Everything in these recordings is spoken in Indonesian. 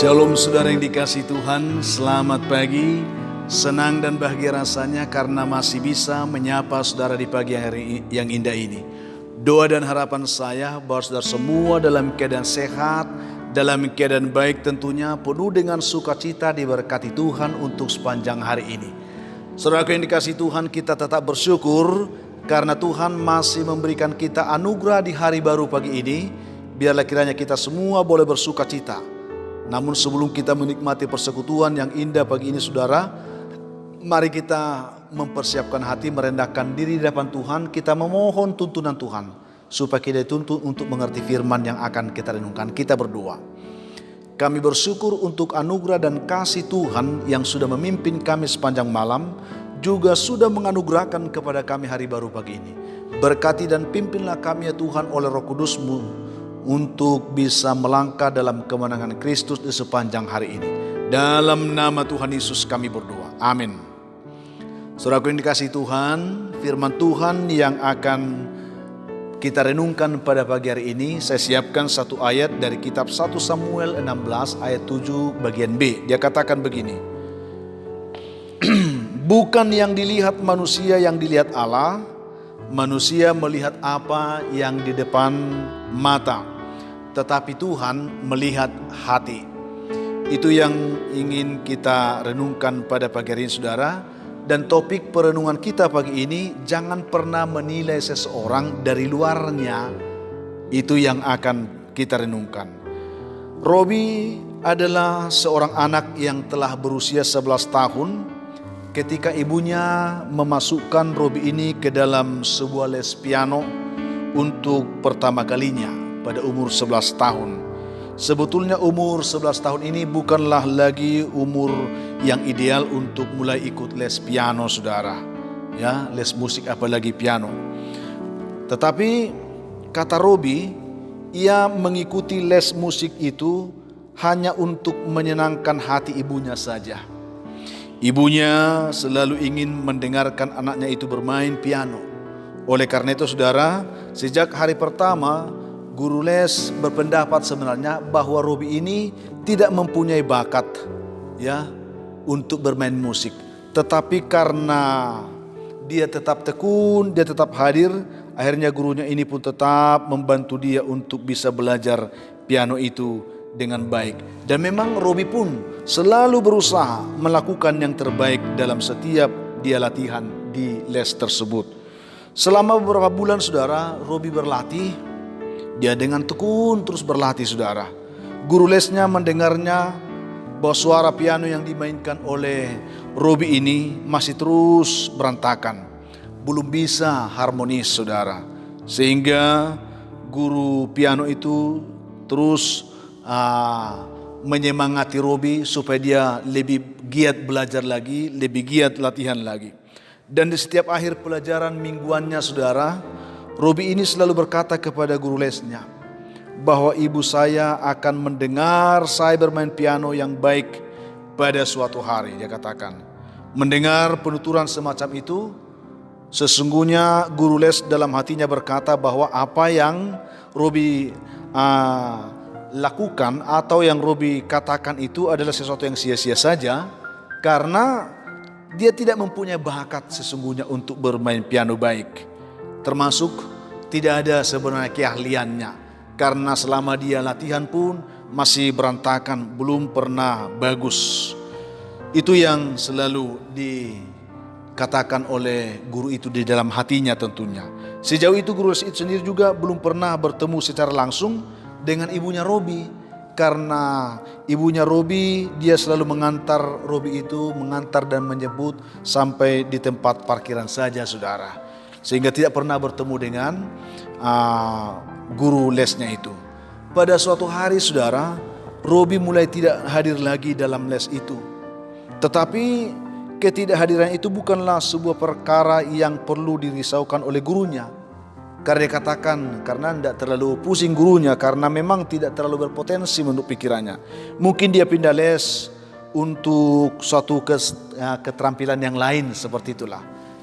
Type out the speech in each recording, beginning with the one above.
Shalom saudara yang dikasihi Tuhan, selamat pagi. Senang dan bahagia rasanya karena masih bisa menyapa saudara di pagi hari yang indah ini. Doa dan harapan saya bahwa saudara semua dalam keadaan sehat, dalam keadaan baik tentunya, penuh dengan sukacita diberkati Tuhan untuk sepanjang hari ini. Saudara yang dikasihi Tuhan, kita tetap bersyukur karena Tuhan masih memberikan kita anugerah di hari baru pagi ini. Biarlah kiranya kita semua boleh bersukacita. Namun sebelum kita menikmati persekutuan yang indah pagi ini saudara, mari kita mempersiapkan hati, merendahkan diri di hadapan Tuhan. Kita memohon tuntunan Tuhan supaya kita dituntun untuk mengerti firman yang akan kita renungkan. Kita berdoa. Kami bersyukur untuk anugerah dan kasih Tuhan yang sudah memimpin kami sepanjang malam, juga sudah menganugerahkan kepada kami hari baru pagi ini. Berkati dan pimpinlah kami ya Tuhan oleh Roh Kudus-Mu untuk bisa melangkah dalam kemenangan Kristus di sepanjang hari ini. Dalam nama Tuhan Yesus kami berdoa. Amin. Saudaraku yang dikasihi Tuhan, firman Tuhan yang akan kita renungkan pada pagi hari ini, saya siapkan satu ayat dari kitab 1 Samuel 16 ayat 7 bagian B. Dia katakan begini. Bukan yang dilihat manusia yang dilihat Allah, manusia melihat apa yang di depan mata, tetapi Tuhan melihat hati. Itu yang ingin kita renungkan pada pagi hari ini saudara. Dan topik perenungan kita pagi ini, jangan pernah menilai seseorang dari luarnya. Itu yang akan kita renungkan. Robi adalah seorang anak yang telah berusia 11 tahun ketika ibunya memasukkan Robi ini ke dalam sebuah les piano untuk pertama kalinya pada umur 11 tahun. Sebetulnya umur 11 tahun ini bukanlah lagi umur yang ideal untuk mulai ikut les piano saudara. Ya, les musik apalagi piano. Tetapi kata Robi, ia mengikuti les musik itu hanya untuk menyenangkan hati ibunya saja. Ibunya selalu ingin mendengarkan anaknya itu bermain piano. Oleh karena itu saudara, sejak hari pertama guru les berpendapat sebenarnya bahwa Robi ini tidak mempunyai bakat ya untuk bermain musik. Tetapi karena dia tetap tekun, dia tetap hadir, akhirnya gurunya ini pun tetap membantu dia untuk bisa belajar piano itu dengan baik. Dan memang Robi pun selalu berusaha melakukan yang terbaik dalam setiap dia latihan di les tersebut. Selama beberapa bulan saudara, Robi berlatih. Dia dengan tekun terus berlatih saudara. Guru lesnya mendengarnya bahwa suara piano yang dimainkan oleh Robi ini masih terus berantakan. Belum bisa harmonis saudara. Sehingga guru piano itu terus menyemangati Robi supaya dia lebih giat belajar lagi, lebih giat latihan lagi. Dan di setiap akhir pelajaran mingguannya saudara, Robi ini selalu berkata kepada guru lesnya bahwa ibu saya akan mendengar saya bermain piano yang baik pada suatu hari. Dia katakan, mendengar penuturan semacam itu, sesungguhnya guru les dalam hatinya berkata bahwa apa yang Robi lakukan atau yang Robi katakan itu adalah sesuatu yang sia-sia saja, karena dia tidak mempunyai bakat sesungguhnya untuk bermain piano baik. Termasuk tidak ada sebenarnya keahliannya, karena selama dia latihan pun masih berantakan, belum pernah bagus. Itu yang selalu dikatakan oleh guru itu di dalam hatinya tentunya. Sejauh itu guru itu sendiri juga belum pernah bertemu secara langsung dengan ibunya Robi, karena ibunya Robi dia selalu mengantar Robi itu, mengantar dan menjemput sampai di tempat parkiran saja saudara. Sehingga tidak pernah bertemu dengan guru lesnya itu. Pada suatu hari saudara, Robi mulai tidak hadir lagi dalam les itu. Tetapi ketidakhadiran itu bukanlah sebuah perkara yang perlu dirisaukan oleh gurunya. Karena dia katakan, karena tidak terlalu pusing gurunya, karena memang tidak terlalu berpotensi menurut pikirannya. Mungkin dia pindah les untuk suatu keterampilan yang lain seperti itulah.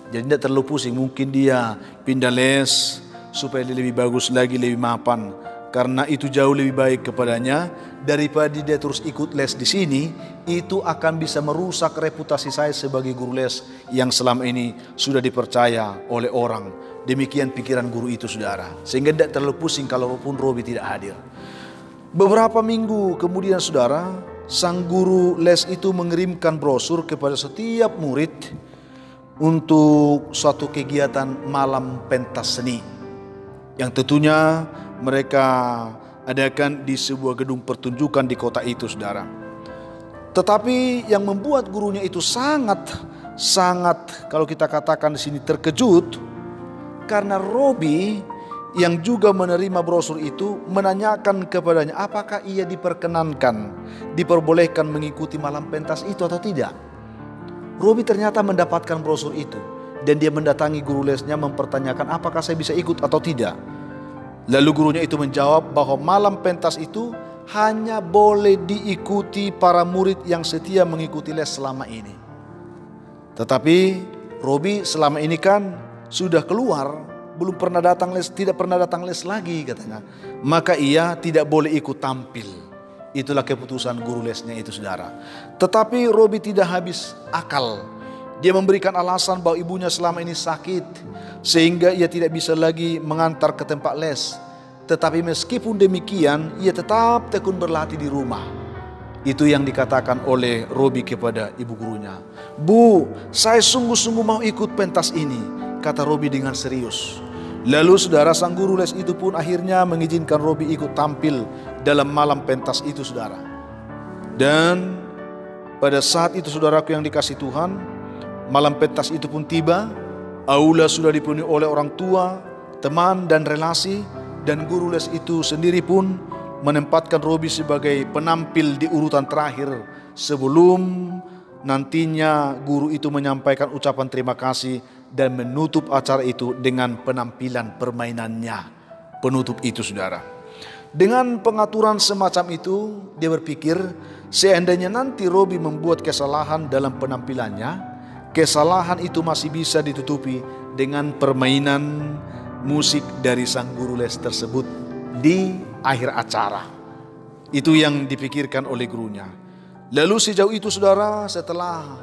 Jadi tidak terlalu pusing, mungkin dia pindah les supaya dia lebih bagus lagi, lebih mapan. Karena itu jauh lebih baik kepadanya daripada dia terus ikut les di sini. Itu akan bisa merusak reputasi saya sebagai guru les yang selama ini sudah dipercaya oleh orang. Demikian pikiran guru itu, saudara. Sehingga tidak terlalu pusing kalaupun Robi tidak hadir. Beberapa minggu kemudian, saudara, sang guru les itu mengirimkan brosur kepada setiap murid untuk suatu kegiatan malam pentas seni yang tentunya mereka adakan di sebuah gedung pertunjukan di kota itu, saudara. Tetapi yang membuat gurunya itu sangat kalau kita katakan di sini terkejut, karena Robi yang juga menerima brosur itu menanyakan kepadanya apakah ia diperbolehkan mengikuti malam pentas itu atau tidak. Robi ternyata mendapatkan brosur itu dan dia mendatangi guru lesnya mempertanyakan apakah saya bisa ikut atau tidak. Lalu gurunya itu menjawab bahwa malam pentas itu hanya boleh diikuti para murid yang setia mengikuti les selama ini. Tetapi Robi selama ini kan sudah keluar, belum pernah datang les, tidak pernah datang les lagi katanya. Maka ia tidak boleh ikut tampil. Itulah keputusan guru lesnya itu, saudara. Tetapi Robi tidak habis akal. Dia memberikan alasan bahwa ibunya selama ini sakit sehingga ia tidak bisa lagi mengantar ke tempat les. Tetapi meskipun demikian, ia tetap tekun berlatih di rumah. Itu yang dikatakan oleh Robi kepada ibu gurunya. "Bu, saya sungguh-sungguh mau ikut pentas ini," kata Robi dengan serius. Lalu saudara, sang guru les itu pun akhirnya mengizinkan Robi ikut tampil dalam malam pentas itu, saudara. Dan pada saat itu, saudaraku yang dikasih Tuhan, malam pentas itu pun tiba. Aula sudah dipenuhi oleh orang tua, teman dan relasi, dan guru les itu sendiri pun menempatkan Robi sebagai penampil di urutan terakhir sebelum nantinya guru itu menyampaikan ucapan terima kasih dan menutup acara itu dengan penampilan permainannya. Penutup itu, saudara. Dengan pengaturan semacam itu, dia berpikir seandainya nanti Robi membuat kesalahan dalam penampilannya, kesalahan itu masih bisa ditutupi dengan permainan musik dari sang guru les tersebut di akhir acara. Itu yang dipikirkan oleh gurunya. Lalu sejauh itu, saudara, setelah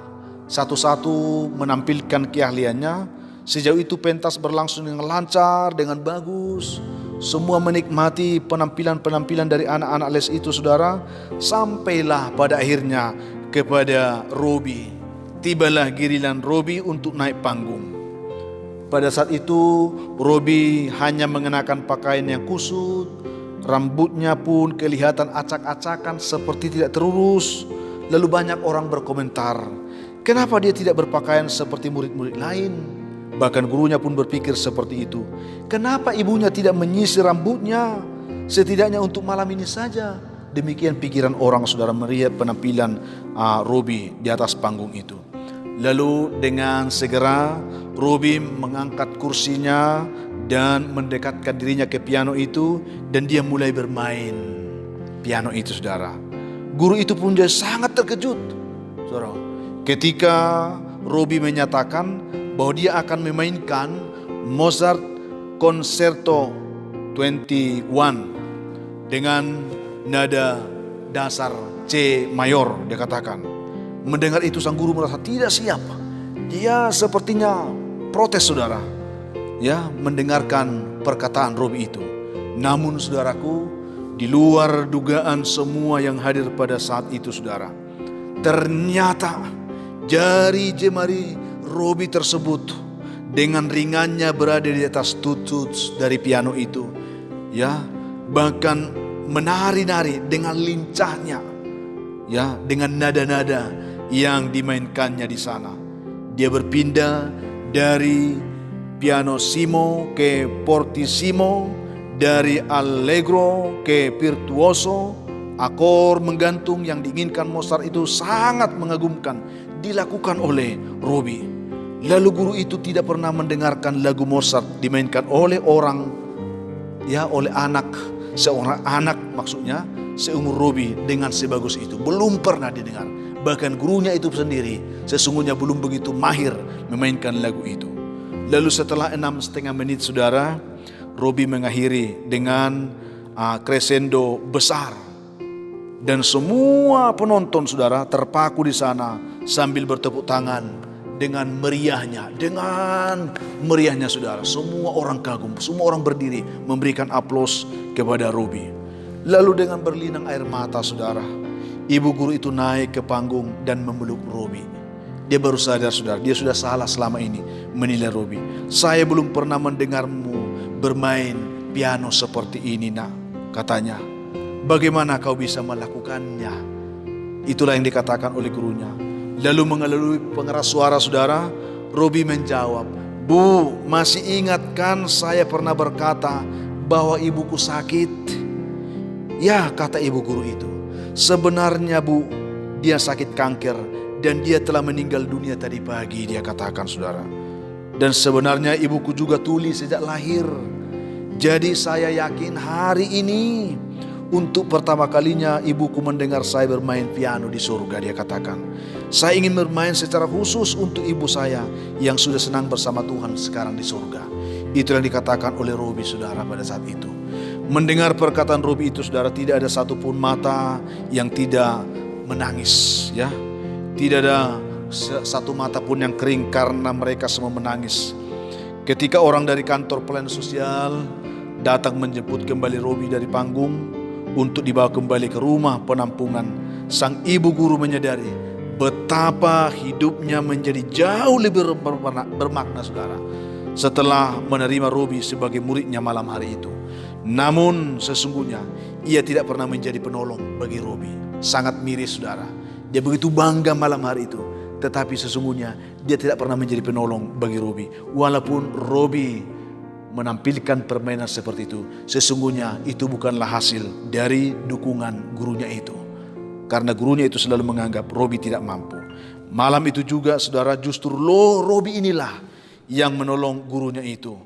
satu-satu menampilkan keahliannya, sejauh itu pentas berlangsung dengan lancar, dengan bagus. Semua menikmati penampilan-penampilan dari anak-anak les itu, saudara. Sampailah pada akhirnya kepada Robi. Tibalah giliran Robi untuk naik panggung. Pada saat itu Robi hanya mengenakan pakaian yang kusut, rambutnya pun kelihatan acak-acakan seperti tidak terurus. Lalu banyak orang berkomentar, kenapa dia tidak berpakaian seperti murid-murid lain? Bahkan gurunya pun berpikir seperti itu. Kenapa ibunya tidak menyisir rambutnya? Setidaknya untuk malam ini saja. Demikian pikiran orang, saudara, melihat penampilan Robi di atas panggung itu. Lalu dengan segera Robi mengangkat kursinya dan mendekatkan dirinya ke piano itu, dan dia mulai bermain piano itu, saudara. Guru itu pun dia sangat terkejut, saudara, ketika Robi menyatakan bahwa dia akan memainkan Mozart Concerto 21 dengan nada dasar C mayor, dia katakan. Mendengar itu sang guru merasa tidak siap. Dia sepertinya protes, saudara, ya, mendengarkan perkataan Robi itu. Namun, saudaraku, di luar dugaan semua yang hadir pada saat itu, saudara, ternyata jari jemari Robi tersebut dengan ringannya berada di atas tutut dari piano itu, ya, bahkan menari-nari dengan lincahnya, ya, dengan nada-nada yang dimainkannya di sana. Dia berpindah dari pianissimo ke fortissimo, dari allegro ke virtuoso. Akor menggantung yang diinginkan Mozart itu sangat mengagumkan dilakukan oleh Robi. Lalu guru itu tidak pernah mendengarkan lagu Mozart dimainkan oleh orang, ya, oleh seorang anak maksudnya, seumur Robi dengan sebagus itu. Belum pernah didengar. Bahkan gurunya itu sendiri sesungguhnya belum begitu mahir memainkan lagu itu. Lalu setelah 6,5 menit, saudara, Robi mengakhiri dengan crescendo besar. Dan semua penonton saudara terpaku di sana sambil bertepuk tangan dengan meriahnya. Dengan meriahnya saudara, semua orang kagum, semua orang berdiri memberikan aplaus kepada Robi. Lalu dengan berlinang air mata saudara, ibu guru itu naik ke panggung dan memeluk Robi. Dia baru sadar saudara, dia sudah salah selama ini menilai Robi. Saya belum pernah mendengarmu bermain piano seperti ini nak, katanya. Bagaimana kau bisa melakukannya? Itulah yang dikatakan oleh gurunya. Lalu melalui pengeras suara saudara, Robi menjawab, Bu, masih ingatkan saya pernah berkata bahwa ibuku sakit? Ya, kata ibu guru itu. Sebenarnya Bu, dia sakit kanker dan dia telah meninggal dunia tadi pagi, dia katakan saudara. Dan sebenarnya ibuku juga tuli sejak lahir. Jadi saya yakin hari ini untuk pertama kalinya ibuku mendengar saya bermain piano di surga, dia katakan. Saya ingin bermain secara khusus untuk ibu saya yang sudah senang bersama Tuhan sekarang di surga. Itu yang dikatakan oleh Robi saudara pada saat itu. Mendengar perkataan Robi itu saudara, tidak ada satupun mata yang tidak menangis, ya. Tidak ada satu mata pun yang kering karena mereka semua menangis. Ketika orang dari kantor pelayanan sosial datang menjemput kembali Robi dari panggung untuk dibawa kembali ke rumah penampungan, sang ibu guru menyadari betapa hidupnya menjadi jauh lebih bermakna saudara setelah menerima Robi sebagai muridnya malam hari itu. Namun sesungguhnya ia tidak pernah menjadi penolong bagi Robi. Sangat miris saudara. Dia begitu bangga malam hari itu, tetapi sesungguhnya dia tidak pernah menjadi penolong bagi Robi. Walaupun Robi menampilkan permainan seperti itu, sesungguhnya itu bukanlah hasil dari dukungan gurunya itu. Karena gurunya itu selalu menganggap Robi tidak mampu. Malam itu juga saudara, justru Robi inilah yang menolong gurunya itu.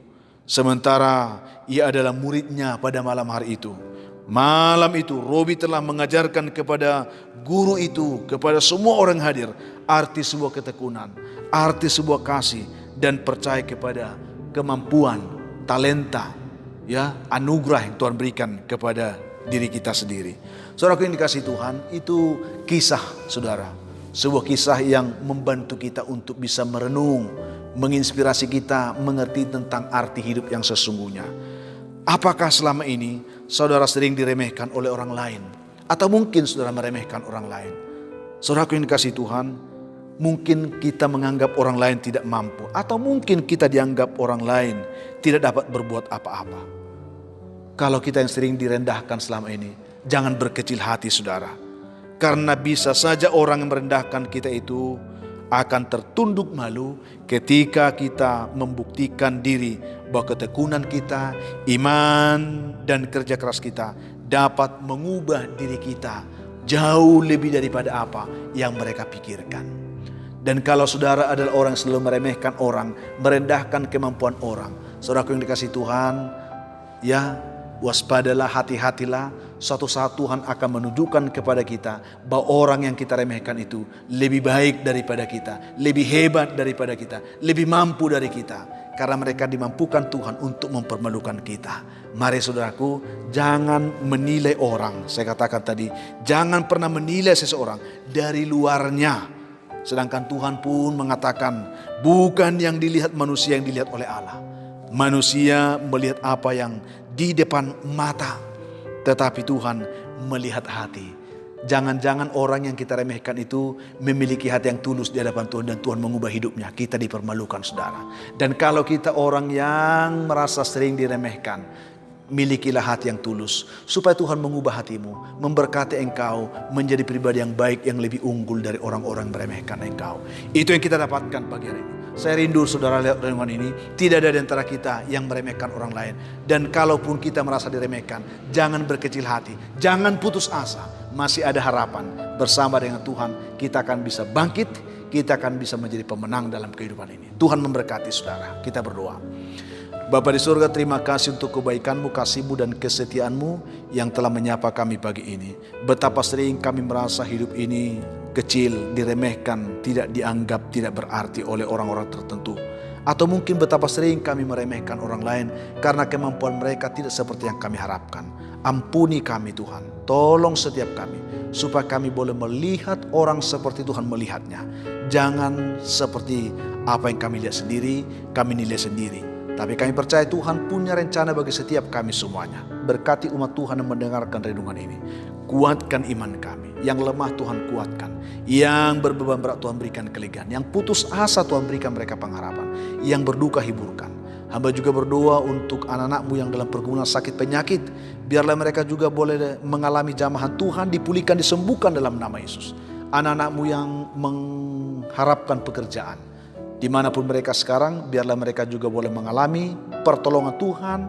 Sementara ia adalah muridnya pada malam hari itu. Malam itu Robi telah mengajarkan kepada guru itu, kepada semua orang hadir, arti sebuah ketekunan, arti sebuah kasih, dan percaya kepada kemampuan, talenta, ya, anugerah yang Tuhan berikan kepada diri kita sendiri. Saudaraku yang dikasihi Tuhan, itu kisah saudara, sebuah kisah yang membantu kita untuk bisa merenung, menginspirasi kita mengerti tentang arti hidup yang sesungguhnya. Apakah selama ini saudara sering diremehkan oleh orang lain? Atau mungkin saudara meremehkan orang lain? Saudaraku yang dikasihi Tuhan, mungkin kita menganggap orang lain tidak mampu. Atau mungkin kita dianggap orang lain tidak dapat berbuat apa-apa. Kalau kita yang sering direndahkan selama ini, jangan berkecil hati saudara. Karena bisa saja orang yang merendahkan kita itu akan tertunduk malu ketika kita membuktikan diri bahwa ketekunan kita, iman dan kerja keras kita dapat mengubah diri kita jauh lebih daripada apa yang mereka pikirkan. Dan kalau saudara adalah orang yang selalu meremehkan orang, merendahkan kemampuan orang, saudaraku yang dikasihi Tuhan, ya, waspadalah, hati-hatilah. Suatu saat Tuhan akan menunjukkan kepada kita bahwa orang yang kita remehkan itu lebih baik daripada kita, lebih hebat daripada kita, lebih mampu dari kita. Karena mereka dimampukan Tuhan untuk mempermalukan kita. Mari saudaraku, jangan menilai orang. Saya katakan tadi, jangan pernah menilai seseorang dari luarnya. Sedangkan Tuhan pun mengatakan, bukan yang dilihat manusia yang dilihat oleh Allah. Manusia melihat apa yang di depan mata, tetapi Tuhan melihat hati. Jangan-jangan orang yang kita remehkan itu memiliki hati yang tulus di hadapan Tuhan dan Tuhan mengubah hidupnya. Kita dipermalukan saudara. Dan kalau kita orang yang merasa sering diremehkan, milikilah hati yang tulus supaya Tuhan mengubah hatimu, memberkati engkau menjadi pribadi yang baik, yang lebih unggul dari orang-orang yang meremehkan engkau. Itu yang kita dapatkan pagi hari ini. Saya rindu saudara lihat renungan ini, tidak ada di antara kita yang meremehkan orang lain. Dan kalaupun kita merasa diremehkan, jangan berkecil hati, jangan putus asa. Masih ada harapan. Bersama dengan Tuhan kita akan bisa bangkit, kita akan bisa menjadi pemenang dalam kehidupan ini. Tuhan memberkati saudara. Kita berdoa. Bapa di surga, terima kasih untuk kebaikan-Mu, kasih-Mu dan kesetiaan-Mu yang telah menyapa kami pagi ini. Betapa sering kami merasa hidup ini kecil, diremehkan, tidak dianggap, tidak berarti oleh orang-orang tertentu. Atau mungkin betapa sering kami meremehkan orang lain karena kemampuan mereka tidak seperti yang kami harapkan. Ampuni kami Tuhan, tolong setiap kami supaya kami boleh melihat orang seperti Tuhan melihatnya. Jangan seperti apa yang kami lihat sendiri, kami nilai sendiri. Tapi kami percaya Tuhan punya rencana bagi setiap kami semuanya. Berkati umat Tuhan yang mendengarkan renungan ini. Kuatkan iman kami. Yang lemah Tuhan kuatkan. Yang berbeban berat Tuhan berikan kelegaan. Yang putus asa Tuhan berikan mereka pengharapan. Yang berduka hiburkan. Hamba juga berdoa untuk anak-anak-Mu yang dalam pergumulan sakit penyakit. Biarlah mereka juga boleh mengalami jamahan Tuhan, dipulihkan, disembuhkan dalam nama Yesus. Anak-anak-Mu yang mengharapkan pekerjaan, dimanapun mereka sekarang, biarlah mereka juga boleh mengalami pertolongan Tuhan,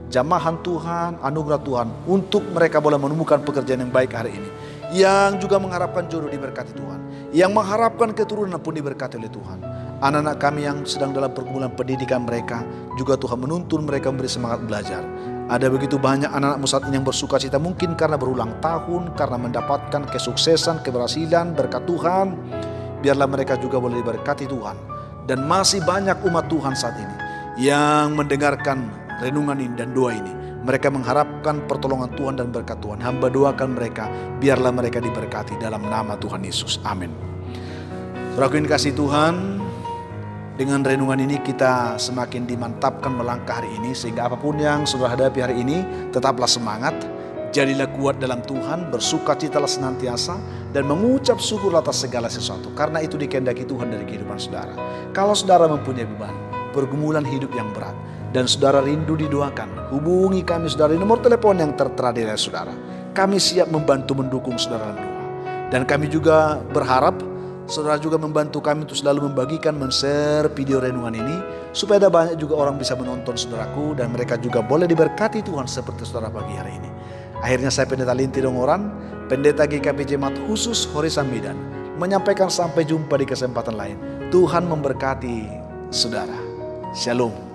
jamahan Tuhan, anugerah Tuhan, untuk mereka boleh menemukan pekerjaan yang baik hari ini. Yang juga mengharapkan jodoh diberkati Tuhan, yang mengharapkan keturunan pun diberkati oleh Tuhan. Anak-anak kami yang sedang dalam pergumulan pendidikan mereka, juga Tuhan menuntun mereka memberi semangat belajar. Ada begitu banyak anak-anak-Mu saat ini yang bersuka cita, mungkin karena berulang tahun, karena mendapatkan kesuksesan, keberhasilan, berkat Tuhan. Biarlah mereka juga boleh diberkati Tuhan. Dan masih banyak umat Tuhan saat ini yang mendengarkan renungan ini dan doa ini. Mereka mengharapkan pertolongan Tuhan dan berkat Tuhan. Hamba doakan mereka, biarlah mereka diberkati dalam nama Tuhan Yesus. Amin. Saudaraku yang kasih Tuhan, dengan renungan ini kita semakin dimantapkan melangkah hari ini. Sehingga apapun yang saudara hadapi hari ini, tetaplah semangat. Jadilah kuat dalam Tuhan, bersukacitalah senantiasa, dan mengucap syukur atas segala sesuatu. Karena itu dikehendaki Tuhan dari kehidupan saudara. Kalau saudara mempunyai beban, pergumulan hidup yang berat, dan saudara rindu didoakan, hubungi kami saudara di nomor telepon yang tertera di layar saudara. Kami siap membantu mendukung saudara dalam doa. Dan kami juga berharap saudara juga membantu kami untuk selalu membagikan, men-share video renungan ini, supaya ada banyak juga orang bisa menonton saudaraku, dan mereka juga boleh diberkati Tuhan seperti saudara pagi hari ini. Akhirnya saya Pendeta Linti Dongoran, Pendeta GKP Jemaat Khusus Horizon Medan, menyampaikan sampai jumpa di kesempatan lain. Tuhan memberkati saudara. Shalom.